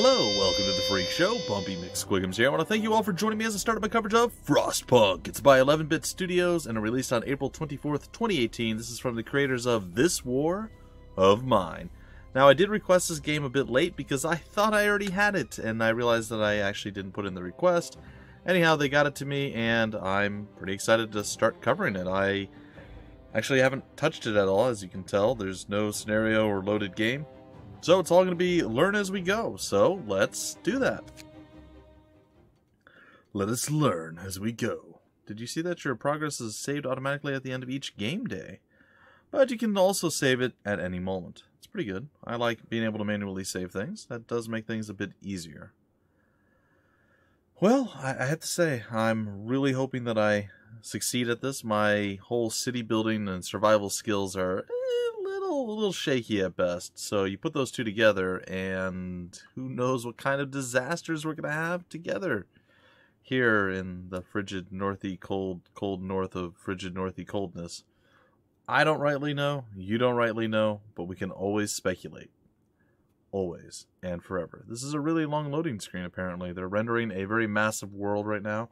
Hello, welcome to the Freak Show. Bumpy McSquigums here. I want to thank you all for joining me as I start my coverage of Frostpunk. It's by 11-Bit Studios and released on April 24th, 2018. This is from the creators of This War of Mine. Now, I did request this game a bit late because I thought I already had it, and I realized that I actually didn't put in the request. Anyhow, they got it to me, and I'm pretty excited to start covering it. I actually haven't touched it at all, as you can tell. There's no scenario or loaded game. So it's all going to be learn as we go, so let's do that. Let us learn as we go. Did you see that your progress is saved automatically at the end of each game day? But you can also save it at any moment. It's pretty good. I like being able to manually save things. That does make things a bit easier. Well, I have to say, I'm really hoping that I succeed at this. My whole city building and survival skills are a little shaky at best. So you put those two together, and who knows what kind of disasters we're going to have together here in the frigid northy cold north of frigid northy coldness. I don't rightly know, you don't rightly know, but we can always speculate. Always and forever. This is a really long loading screen, apparently. They're rendering a very massive world right now,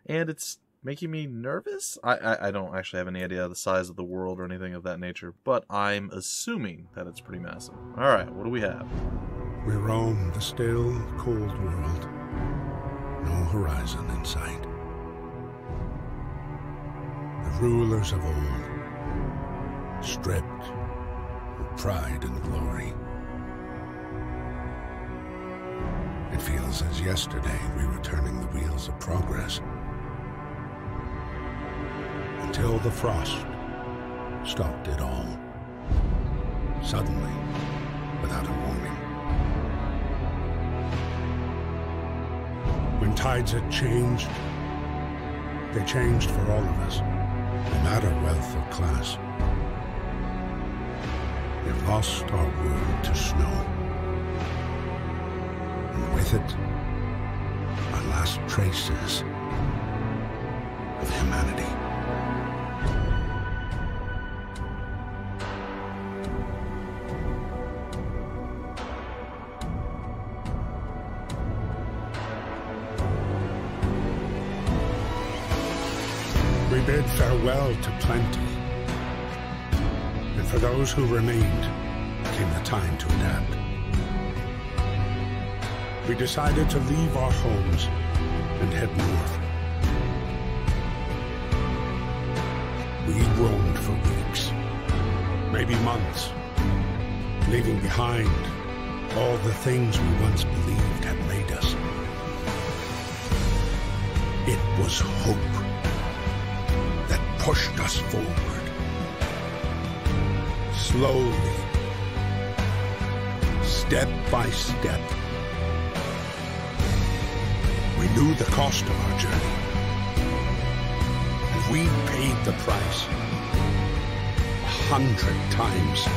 and it's making me nervous. I don't actually have any idea the size of the world or anything of that nature, but I'm assuming that it's pretty massive. Alright, what do we have? We roam the still, cold world. No horizon in sight. The rulers of old, stripped of pride and glory. It feels as yesterday we were turning the wheels of progress. Until the frost stopped it all. Suddenly, without a warning. When tides had changed, they changed for all of us, no matter wealth or class. We've lost our world to snow. And with it, our last traces of humanity. We bid farewell to plenty, and for those who remained came the time to adapt. We decided to leave our homes and head north. We roamed for weeks, maybe months, leaving behind all the things we once believed had made us. It was hope that pushed us forward. Slowly, step by step. We knew the cost of our journey, and we paid the price 100 times.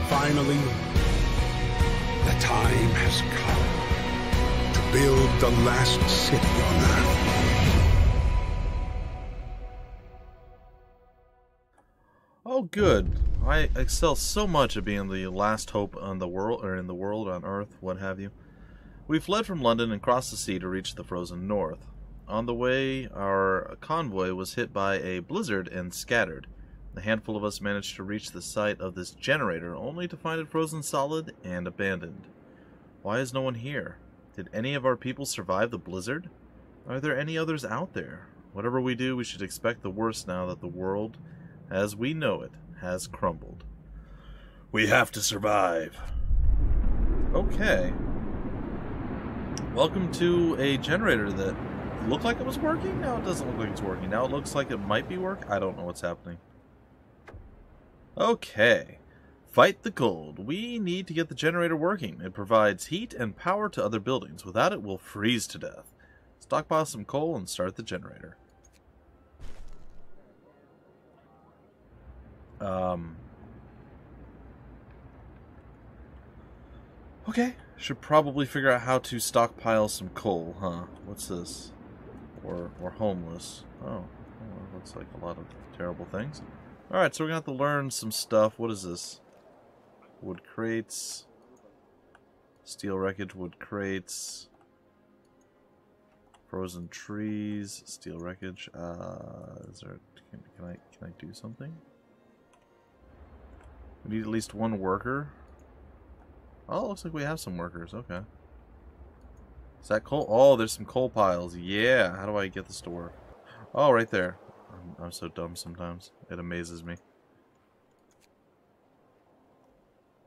Finally, the time has come to build the last city on Earth. Oh, good. I excel so much at being the last hope on the world, or in the world, on Earth, what have you. We fled from London and crossed the sea to reach the frozen north. On the way, our convoy was hit by a blizzard and scattered. A handful of us managed to reach the site of this generator, only to find it frozen solid and abandoned. Why is no one here? Did any of our people survive the blizzard? Are there any others out there? Whatever we do, we should expect the worst now that the world, as we know it, has crumbled. We have to survive. Okay. Welcome to a generator that looked like it was working. Now it doesn't look like it's working. Now it looks like it might be working. I don't know what's happening. Okay. Fight the cold. We need to get the generator working. It provides heat and power to other buildings. Without it, we'll freeze to death. Stockpile some coal and start the generator. Okay. Should probably figure out how to stockpile some coal, huh? What's this? Or homeless. Oh, looks like a lot of terrible things. Alright, so we're going to have to learn some stuff. What is this? Wood crates. Steel wreckage, wood crates. Frozen trees, steel wreckage. Is there? Can I do something? We need at least one worker. Oh, looks like we have some workers. Okay. Is that coal? Oh, there's some coal piles. Yeah. How do I get this to work? Oh, right there. I'm so dumb sometimes. It amazes me.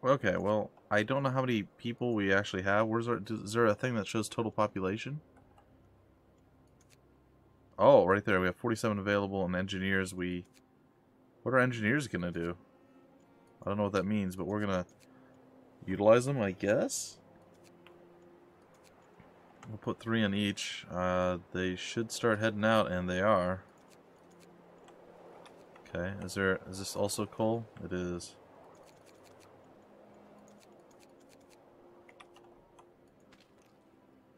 Okay, well, I don't know how many people we actually have. Is there a thing that shows total population? Oh, right there. We have 47 available, and engineers, what are engineers going to do? I don't know what that means, but we're going to utilize them, I guess? We'll put 3 on each. They should start heading out, and they are. Okay, is this also coal? It is.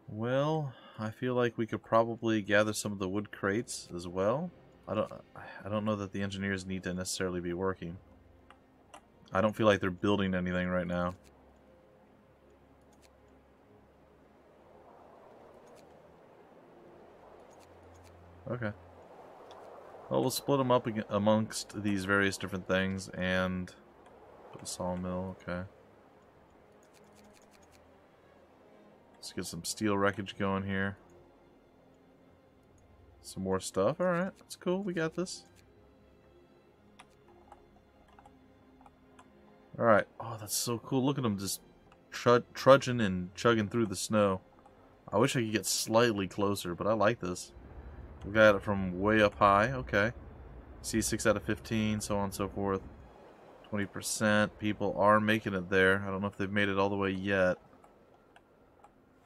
Well, I feel like we could probably gather some of the wood crates as well. I don't know that the engineers need to necessarily be working. I don't feel like they're building anything right now. Okay. Well, we'll split them up amongst these various different things and put a sawmill. Okay. Let's get some steel wreckage going here. Some more stuff. Alright, that's cool. We got this. Alright. Oh, that's so cool. Look at them just trudging and chugging through the snow. I wish I could get slightly closer, but I like this. We got it from way up high. Okay. See 6 out of 15, so on and so forth. 20%. People are making it there. I don't know if they've made it all the way yet.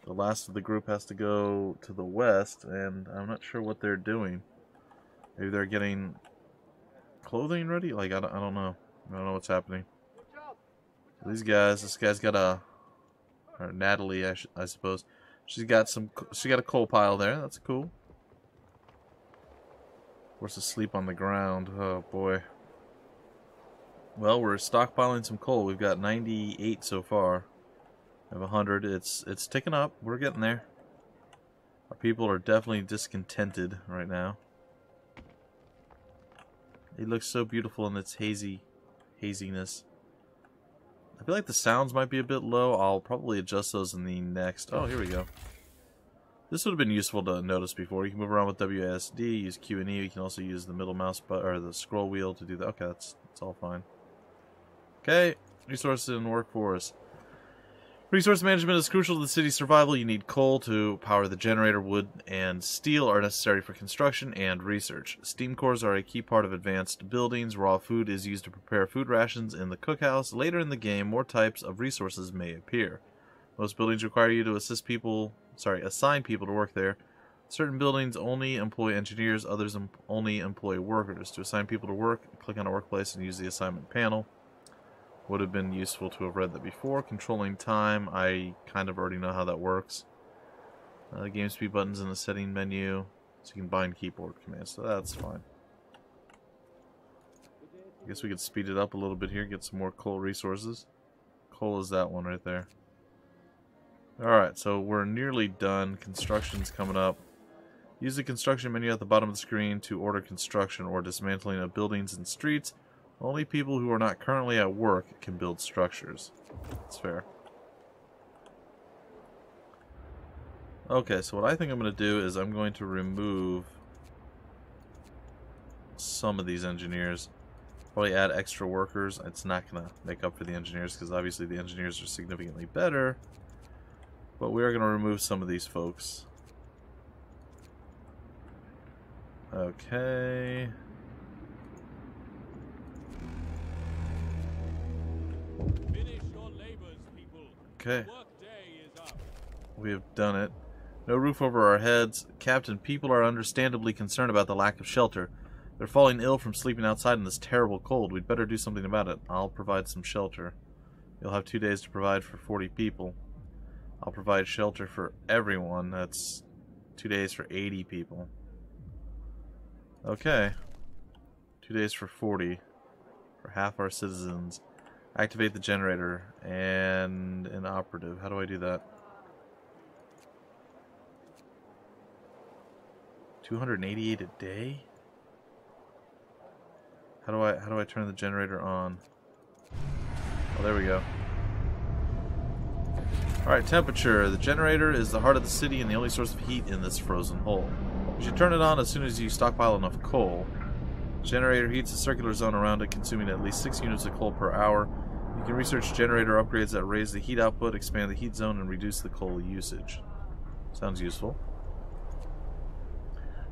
The last of the group has to go to the west, and I'm not sure what they're doing. Maybe they're getting clothing ready? Like, I don't know. I don't know what's happening. These guys, this guy's got or Natalie, I suppose. She got a coal pile there. That's cool. Forced to sleep on the ground. Oh, boy. Well, we're stockpiling some coal. We've got 98 so far. I have 100. It's ticking up. We're getting there. Our people are definitely discontented right now. It looks so beautiful in its haziness. I feel like the sounds might be a bit low. I'll probably adjust those in the next. Oh, here we go. This would have been useful to notice before. You can move around with WASD, use Q and E. You can also use the middle mouse button or the scroll wheel to do that. Okay, that's all fine. Okay, resources and workforce. Resource management is crucial to the city's survival. You need coal to power the generator. Wood and steel are necessary for construction and research. Steam cores are a key part of advanced buildings. Raw food is used to prepare food rations in the cookhouse. Later in the game, more types of resources may appear. Most buildings require you to assign people to work there. Certain buildings only employ engineers, others only employ workers. To assign people to work, click on a workplace and use the assignment panel. Would have been useful to have read that before. Controlling time, I kind of already know how that works. Game speed buttons in the setting menu, so you can bind keyboard commands, so that's fine. I guess we could speed it up a little bit here, get some more coal resources. Coal is that one right there. Alright, so we're nearly done. Construction's coming up. Use the construction menu at the bottom of the screen to order construction or dismantling of buildings and streets. Only people who are not currently at work can build structures. That's fair. Okay, so what I think I'm going to do is I'm going to remove some of these engineers. Probably add extra workers. It's not going to make up for the engineers because obviously the engineers are significantly better. But we are going to remove some of these folks. Okay. Okay. We have done it. No roof over our heads. Captain, people are understandably concerned about the lack of shelter. They're falling ill from sleeping outside in this terrible cold. We'd better do something about it. I'll provide some shelter. You'll have 2 days to provide for 40 people. I'll provide shelter for everyone. That's 2 days for 80 people. Okay. 2 days for 40. For half our citizens. Activate the generator and inoperative. How do I do that? 288 a day? How do I turn the generator on? Oh, there we go. Alright, temperature. The generator is the heart of the city and the only source of heat in this frozen hole. You should turn it on as soon as you stockpile enough coal. The generator heats a circular zone around it, consuming at least 6 units of coal per hour. You can research generator upgrades that raise the heat output, expand the heat zone, and reduce the coal usage. Sounds useful.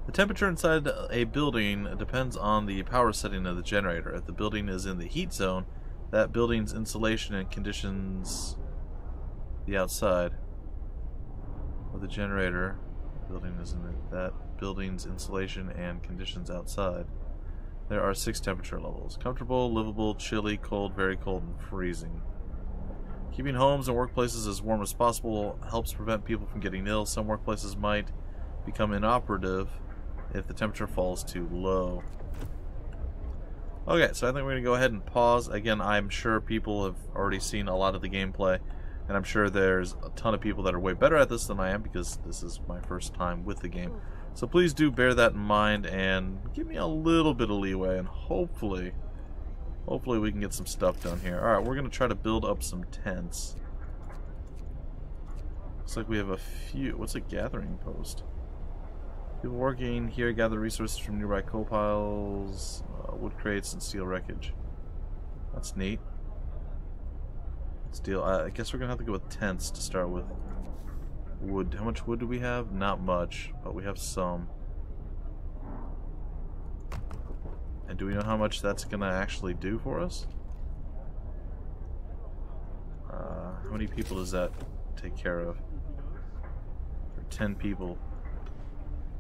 The temperature inside a building depends on the power setting of the generator. If the building is in the heat zone, that building's insulation and conditions the outside of the generator. Building is in that building's insulation and conditions outside. There are 6 temperature levels: comfortable, livable, chilly, cold, very cold, and freezing. Keeping homes and workplaces as warm as possible helps prevent people from getting ill. Some workplaces might become inoperative if the temperature falls too low. Okay, so I think we're going to go ahead and pause. Again, I'm sure people have already seen a lot of the gameplay, and I'm sure there's a ton of people that are way better at this than I am, because this is my first time with the game. So please do bear that in mind and give me a little bit of leeway, and hopefully we can get some stuff done here. Alright, we're going to try to build up some tents. Looks like we have a few... What's a gathering post? People working here gather resources from nearby coal piles, wood crates, and steel wreckage. That's neat. Steel. I guess we're gonna have to go with tents to start with. Wood. How much wood do we have? Not much, but we have some. And do we know how much that's gonna actually do for us? How many people does that take care of? For 10 people.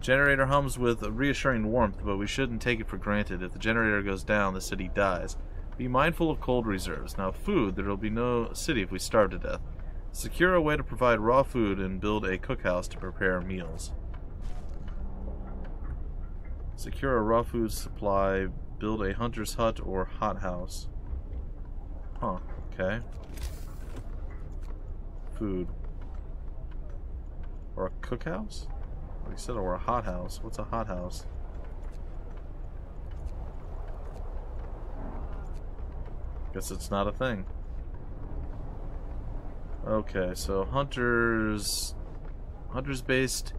Generator hums with a reassuring warmth, but we shouldn't take it for granted. If the generator goes down, the city dies. Be mindful of cold reserves. Now, food, there will be no city if we starve to death. Secure a way to provide raw food and build a cookhouse to prepare meals. Secure a raw food supply, build a hunter's hut or hothouse. Huh, okay. Food. Or a cookhouse? Like I said, or a hothouse. What's a hothouse? Guess it's not a thing. Okay, so hunters based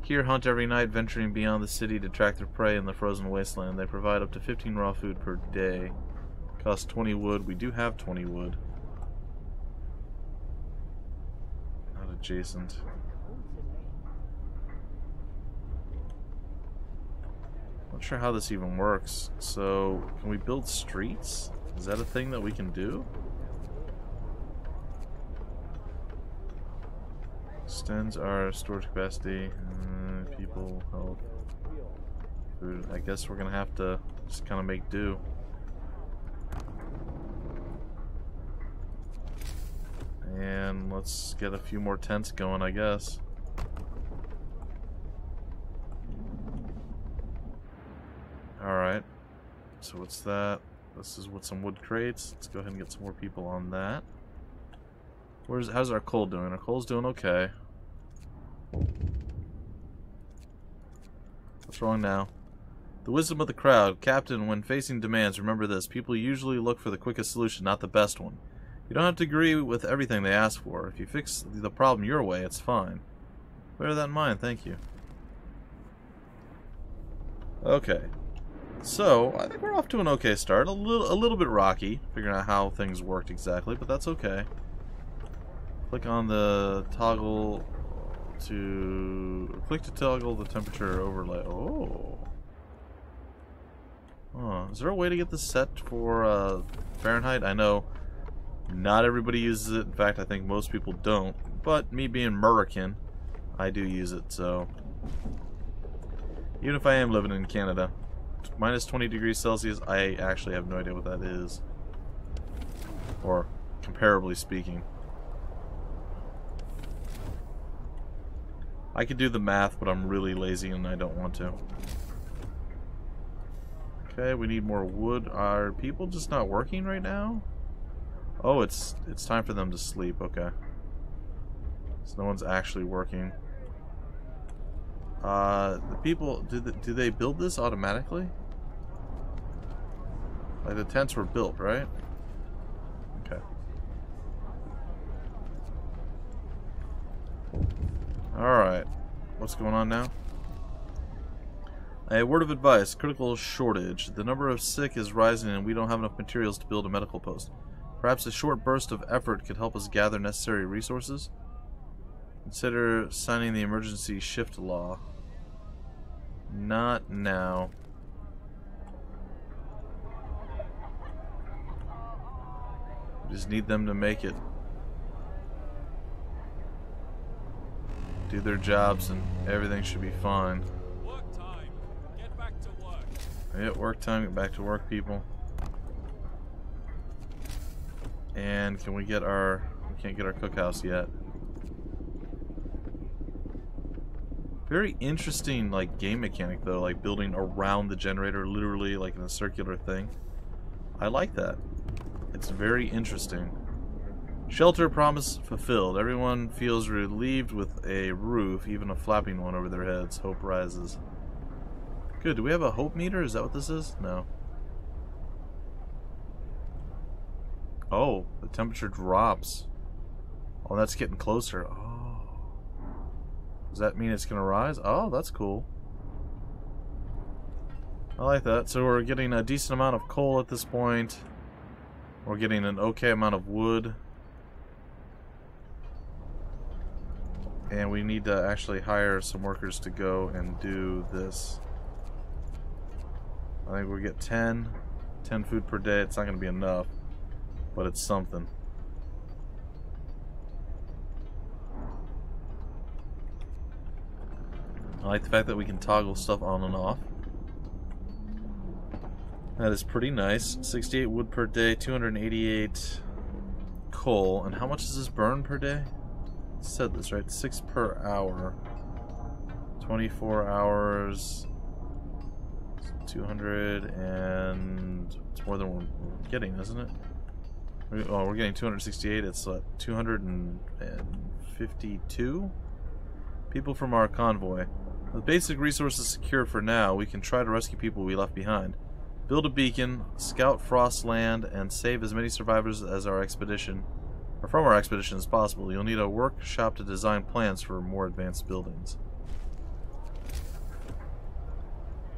here hunt every night, venturing beyond the city to track their prey in the frozen wasteland. They provide up to 15 raw food per day. Cost 20 wood. We do have 20 wood. Not adjacent. Not sure how this even works. So, can we build streets? Is that a thing that we can do? Extends our storage capacity. People, health, food. I guess we're gonna have to just kind of make do. And let's get a few more tents going, I guess. Alright. So what's that? This is with some wood crates. Let's go ahead and get some more people on that. How's our coal doing? Our coal's doing okay. What's wrong now? The wisdom of the crowd. Captain, when facing demands, remember this. People usually look for the quickest solution, not the best one. You don't have to agree with everything they ask for. If you fix the problem your way, it's fine. Bear that in mind, thank you. Okay. So, I think we're off to an okay start. A little bit rocky, figuring out how things worked exactly, but that's okay. Click on the toggle to... Click to toggle the temperature overlay. Oh. Oh. Is there a way to get this set for Fahrenheit? I know not everybody uses it. In fact, I think most people don't. But me being American, I do use it, so... Even if I am living in Canada. Minus 20 degrees Celsius, I actually have no idea what that is. Or, comparably speaking. I could do the math, but I'm really lazy and I don't want to. Okay, we need more wood. Are people just not working right now? Oh, it's time for them to sleep. Okay. So no one's actually working. The people, do they build this automatically? Like the tents were built, right? Okay. Alright. What's going on now? A word of advice. Critical shortage. The number of sick is rising and we don't have enough materials to build a medical post. Perhaps a short burst of effort could help us gather necessary resources? Consider signing the emergency shift law. Not now. We just need them to make it. Do their jobs and everything should be fine. Work time. Get back to work. Yeah, work time, get back to work, people. And can we get our... we can't get our cookhouse yet. Very interesting, like, game mechanic, though. Like, building around the generator, literally, like, in a circular thing. I like that. It's very interesting. Shelter promise fulfilled. Everyone feels relieved with a roof, even a flapping one over their heads. Hope rises. Good. Do we have a hope meter? Is that what this is? No. Oh, the temperature drops. Oh, that's getting closer. Oh. Does that mean it's going to rise? Oh, that's cool. I like that. So we're getting a decent amount of coal at this point. We're getting an okay amount of wood. And we need to actually hire some workers to go and do this. I think we get 10 food per day. It's not going to be enough, but it's something. I like the fact that we can toggle stuff on and off. That is pretty nice. 68 wood per day, 288 coal. And how much does this burn per day? It said this, right? 6 per hour. 24 hours. 200 and... it's more than we're getting, isn't it? Oh, we're getting 268. It's 252 people from our convoy. With basic resources secured for now, we can try to rescue people we left behind. Build a beacon, scout Frost land, and save as many survivors as our expedition, or from our expedition as possible. You'll need a workshop to design plans for more advanced buildings.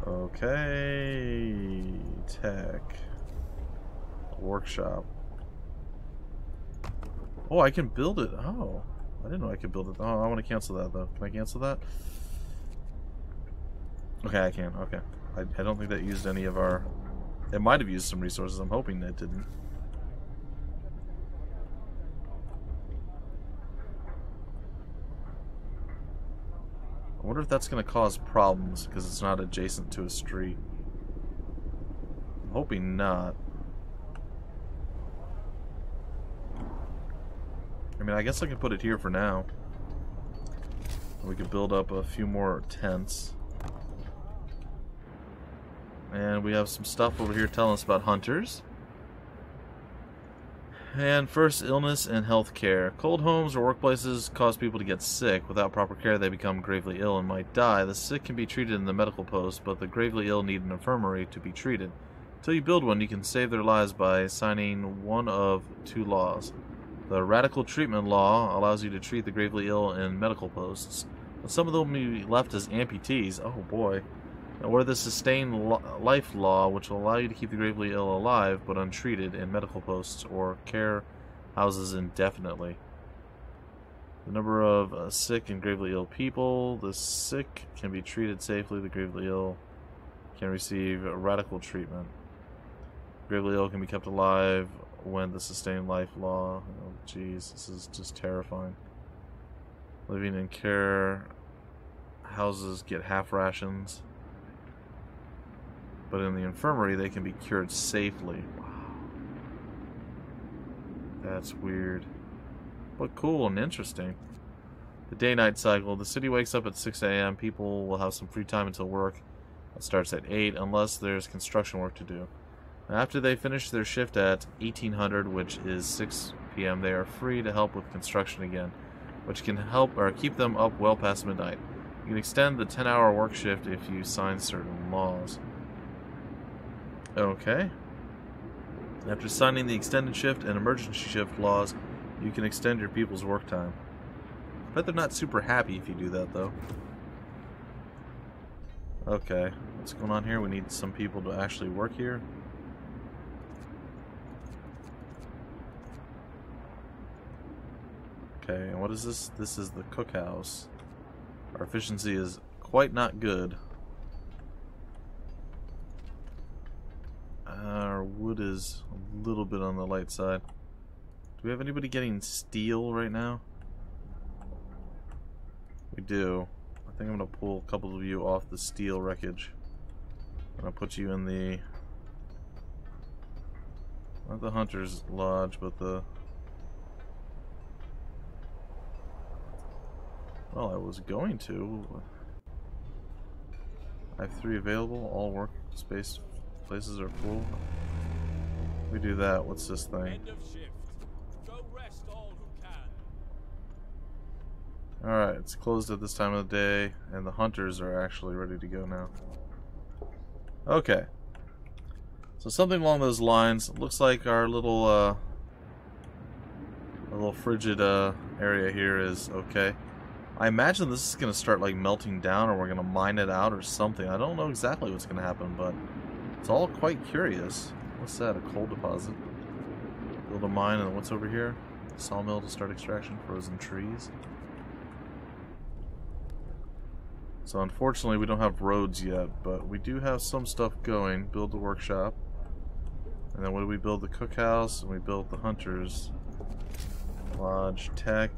Okay, tech. Workshop. Oh, I can build it. Oh, I didn't know I could build it. Oh, I want to cancel that though. Can I cancel that? Okay, I can. Okay. I don't think that used any of our... it might have used some resources. I'm hoping that didn't. I wonder if that's going to cause problems because it's not adjacent to a street. I'm hoping not. I mean, I guess I can put it here for now. We could build up a few more tents. And we have some stuff over here telling us about hunters. And first, illness and health care. Cold homes or workplaces cause people to get sick. Without proper care, they become gravely ill and might die. The sick can be treated in the medical post, but the gravely ill need an infirmary to be treated. Until you build one, you can save their lives by signing one of 2 laws. The radical treatment law allows you to treat the gravely ill in medical posts, but some of them will be left as amputees. Oh boy. Or the sustained life law, which will allow you to keep the gravely ill alive but untreated in medical posts or care houses indefinitely. The number of sick and gravely ill people. The sick can be treated safely. The gravely ill can receive radical treatment. Gravely ill can be kept alive when the sustained life law. Oh, jeez, this is just terrifying. Living in care houses get half rations. But in the infirmary, they can be cured safely. Wow. That's weird. But cool and interesting. The day-night cycle. The city wakes up at 6 a.m. People will have some free time until work. It starts at 8 unless there's construction work to do. After they finish their shift at 1800, which is 6 p.m., they are free to help with construction again, which can help or keep them up well past midnight. You can extend the 10-hour work shift if you sign certain laws. Okay. After signing the extended shift and emergency shift laws, you can extend your people's work time. Bet they're not super happy if you do that, though. Okay, what's going on here? We need some people to actually work here. Okay, and what is this? This is the cookhouse. Our efficiency is quite not good. Our wood is a little bit on the light side. Do we have anybody getting steel right now? We do. I think I'm going to pull a couple of you off the steel wreckage. I'm going to put you in the... not the Hunter's Lodge, but the... well, I was going to. I have 3 available. All workspace places are full. We do that. What's this thing? End of shift. Go rest all who can. Alright, it's closed at this time of the day, and the hunters are actually ready to go now. Okay. So something along those lines. Looks like our little frigid area here is okay. I imagine this is going to start like melting down, or we're going to mine it out or something. I don't know exactly what's going to happen, but it's all quite curious. What's that? A coal deposit? Build a mine, and what's over here? Sawmill to start extraction. Frozen trees. So unfortunately we don't have roads yet, but we do have some stuff going. Build the workshop. And then what do we build? The cookhouse, and we built the Hunters Lodge, tech,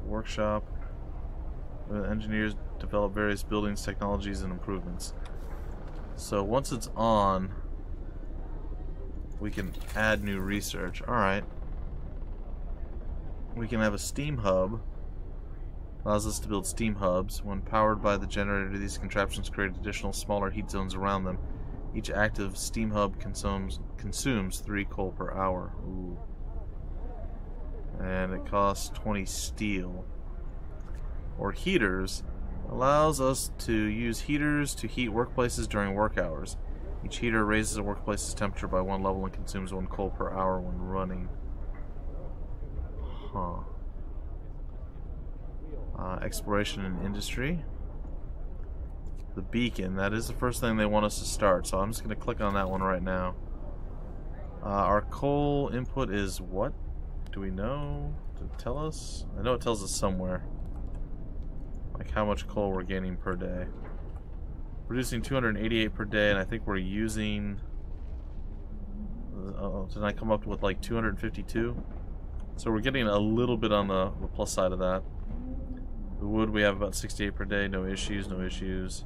workshop. Engineers develop various buildings, technologies, and improvements. So once it's on, we can add new research. Alright. We can have a steam hub. Allows us to build steam hubs. When powered by the generator, these contraptions create additional smaller heat zones around them. Each active steam hub consumes 3 coal per hour. Ooh. And it costs 20 steel. Or heaters. Allows us to use heaters to heat workplaces during work hours. Each heater raises a workplace's temperature by 1 level and consumes 1 coal per hour when running. Huh. Exploration and industry. The beacon. That is the first thing they want us to start, so I'm just going to click on that one right now. Our coal input is what? Do we know? Does it tell us? I know it tells us somewhere. Like how much coal we're gaining per day. Producing 288 per day, and I think we're using... did I come up with like 252? So we're getting a little bit on the plus side of that. The wood we have about 68 per day, no issues, no issues.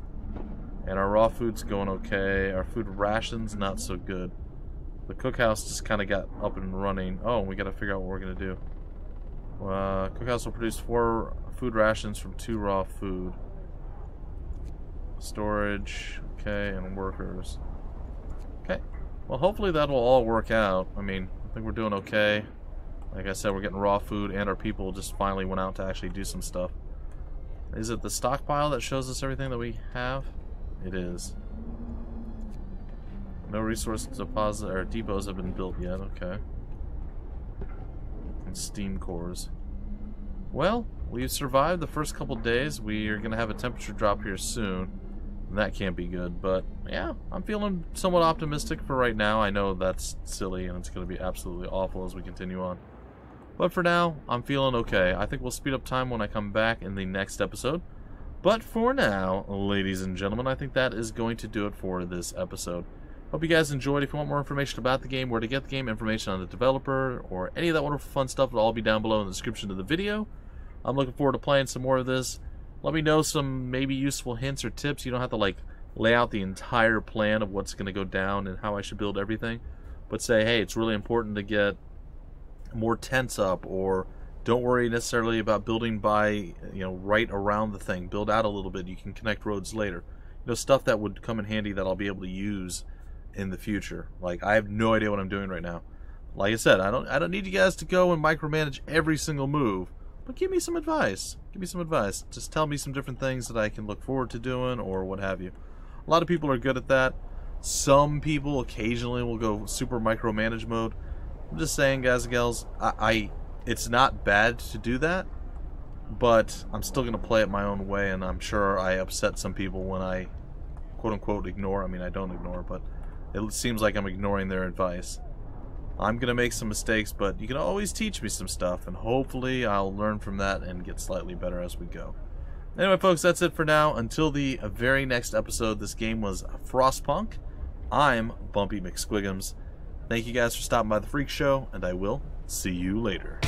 And our raw food's going okay. Our food rations not so good. The cookhouse just kind of got up and running. Oh, we got to figure out what we're gonna do. Cookhouse will produce 4 food rations from 2 raw food. Storage, okay, and workers. Okay. Well, hopefully that'll all work out. I mean, I think we're doing okay. Like I said, we're getting raw food, and our people just finally went out to actually do some stuff. Is it the stockpile that shows us everything that we have? It is. No resource deposit or depots have been built yet. Okay. And steam cores. Well, we've survived the first couple days. We are going to have a temperature drop here soon. And that can't be good, but yeah, I'm feeling somewhat optimistic for right now. I know that's silly and it's going to be absolutely awful as we continue on. But for now, I'm feeling okay. I think we'll speed up time when I come back in the next episode. But for now, ladies and gentlemen, I think that is going to do it for this episode. Hope you guys enjoyed. If you want more information about the game, where to get the game, information on the developer, or any of that wonderful fun stuff, it'll all be down below in the description of the video. I'm looking forward to playing some more of this. Let me know some maybe useful hints or tips. You don't have to like lay out the entire plan of what's going to go down and how I should build everything. But say, hey, it's really important to get more tents up, or don't worry necessarily about building by, right around the thing. Build out a little bit. You can connect roads later. Stuff that would come in handy that I'll be able to use in the future. Like, I have no idea what I'm doing right now. Like I said, I don't need you guys to go and micromanage every single move, but give me some advice. Give me some advice. Just tell me some different things that I can look forward to doing or what have you. A lot of people are good at that. Some people occasionally will go super micromanage mode. I'm just saying, guys and gals, it's not bad to do that, but I'm still going to play it my own way, and I'm sure I upset some people when I quote-unquote ignore. I mean, I don't ignore, but it seems like I'm ignoring their advice. I'm going to make some mistakes, but you can always teach me some stuff, and hopefully I'll learn from that and get slightly better as we go. Anyway, folks, that's it for now. Until the very next episode, this game was Frostpunk. I'm Bumpy McSquigums. Thank you guys for stopping by the Freak Show, and I will see you later.